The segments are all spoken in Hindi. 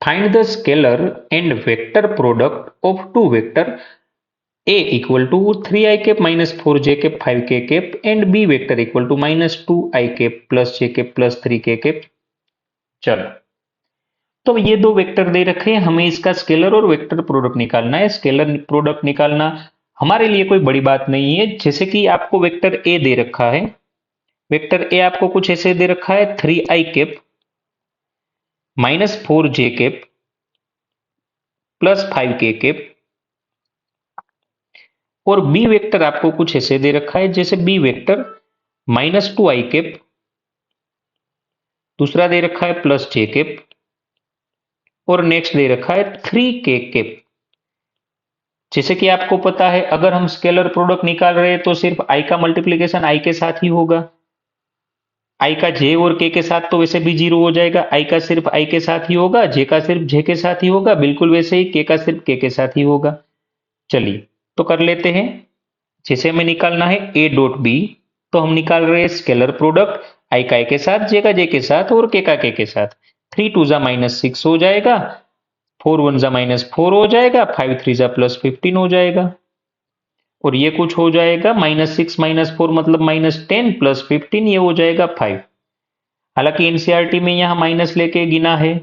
Find the scalar and vector product of two vector A equal to 3i cap minus 4j cap 5k cap and B vector equal to minus 2i cap plus j cap plus 3k cap। चलो, तो ये दो वेक्टर दे रखे हैं, हमें इसका स्केलर और वेक्टर प्रोडक्ट निकालना है। स्केलर प्रोडक्ट निकालना हमारे लिए कोई बड़ी बात नहीं है। जैसे कि आपको वेक्टर ए दे रखा है, वेक्टर ए आपको कुछ ऐसे दे रखा है 3i cap minus 4j cap plus 5k cap, और बी वेक्टर आपको कुछ ऐसे दे रखा है जैसे B vector minus 2i cap, दूसरा दे रखा है प्लस j कैप, और नेक्स्ट दे रखा है 3k कैप। जैसे कि आपको पता है अगर हम स्केलर प्रोडक्ट निकाल रहे हैं तो सिर्फ i का मल्टीप्लीकेशन i के साथ ही होगा, i का j और k के साथ तो वैसे भी 0 हो जाएगा, i का सिर्फ i के साथ ही होगा, j का सिर्फ j के साथ ही होगा, बिल्कुल वैसे ही k का सिर्फ k के साथ ही होगा। चलिए तो कर लेते हैं। जैसे हमें निकालना है a डॉट b, तो हम निकाल रहे हैं स्केलर प्रोडक्ट i का i के साथ, j का j के साथ और k का k के साथ। 3 2 जा माइनस 6 हो जाएगा, 4 1 जा माइनस 4 हो जाएगा, 5 3 जा प्लस 15 हो जाएगा, और ये कुछ हो जाएगा माइनस 6 माइनस 4 मतलब माइनस 10 प्लस 15 ये हो जाएगा 5। हालांकि एनसीईआरटी में यहाँ माइनस लेके गिना है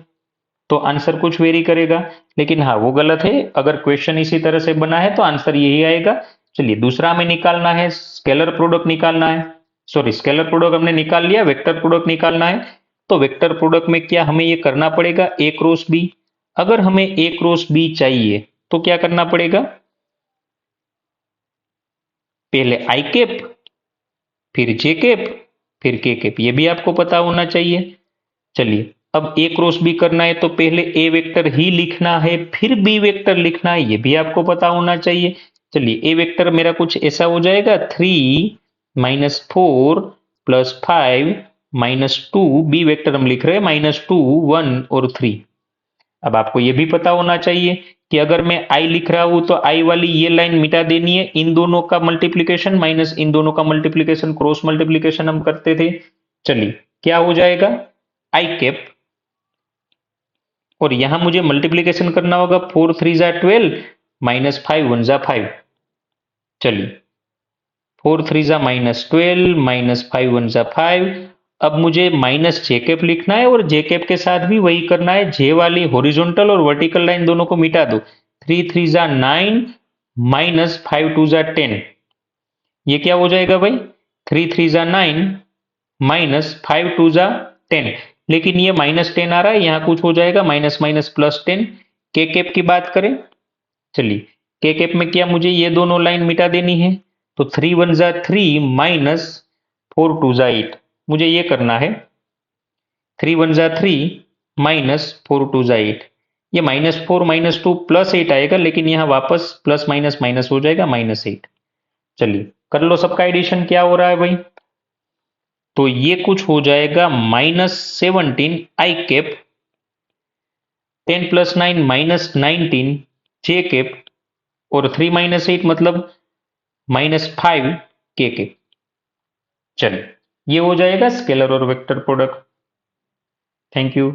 तो आंसर कुछ वेरी करेगा, लेकिन हाँ वो गलत है। अगर क्वेश्चन इसी तरह से बना है तो आंसर यही आएगा। चलिए दूसरा हमें निकालना है, स्केलर प्रोडक्ट निकालना है। सॉरी, स्केलर प्रोडक्ट हमने निकाल लिया, वेक्टर प्रोडक्ट निकालना है। तो वेक्टर प्रोडक्ट में क्या हमें ये करना पड़ेगा, ए क्रॉस बी। अगर हमें ए क्रॉस बी चाहिए तो क्या करना पड़ेगा, पहले आई कैप फिर जे कैप फिर के कैप, ये भी आपको पता होना चाहिए। चलिए अब ए क्रॉस बी करना है तो पहले ए वेक्टर ही लिखना है फिर बी वेक्टर लिखना है, ये भी आपको पता होना चाहिए। चलिए ए वेक्टर मेरा कुछ ऐसा हो जाएगा 3 minus 4 plus 5 minus 2, B vector हम लिख रहे हैं माइनस 2 1 और 3। अब आपको ये भी पता होना चाहिए कि अगर मैं i लिख रहा हूं तो i वाली ये लाइन मिटा देनी है, इन दोनों का मल्टीप्लीकेशन माइनस इन दोनों का मल्टीप्लीकेशन, क्रॉस मल्टीप्लीकेशन हम करते थे। चलिए क्या हो जाएगा i कैप, और यहां मुझे मल्टीप्लीकेशन करना होगा 4 3 जा 12 माइनस 5 1 जा 5। चलिए 4 3 जा माइनस 12 माइनस 5 1 जा 5। अब मुझे माइनस जे कैप लिखना है और जे कैप के साथ भी वही करना है, जे वाली हॉरिजॉन्टल और वर्टिकल लाइन दोनों को मिटा दो। 3 3 जा 9 माइनस 5 2 जा 10, ये क्या हो जाएगा भाई 3 3 जा 9 माइनस 5 2 जा 10, लेकिन ये माइनस 10 आ रहा है, यहाँ कुछ हो जाएगा माइनस माइनस प्लस 10। के कैप की बात करें, चलिए के कैप में क्या मुझे ये दोनों लाइन मिटा देनी है, तो 3 1 जा 3 माइनस 4 2 जा 8, मुझे ये करना है। 3 1 जा 3 माइनस 4 2 जा 8, ये माइनस 4 माइनस 2 प्लस 8 आएगा, लेकिन यहाँ वापस प्लस माइनस माइनस हो जाएगा माइनस 8। चलिए कर लो सबका एडिशन, क्या हो रहा है भाई, तो ये कुछ हो जाएगा माइनस 17 आई कैप 10 प्लस 9 माइनस 19 जे कैप, और 3 माइनस 8 मतलब माइनस 5 के कैप। चलिए ये हो जाएगा स्केलर और वेक्टर प्रोडक्ट। Thank you.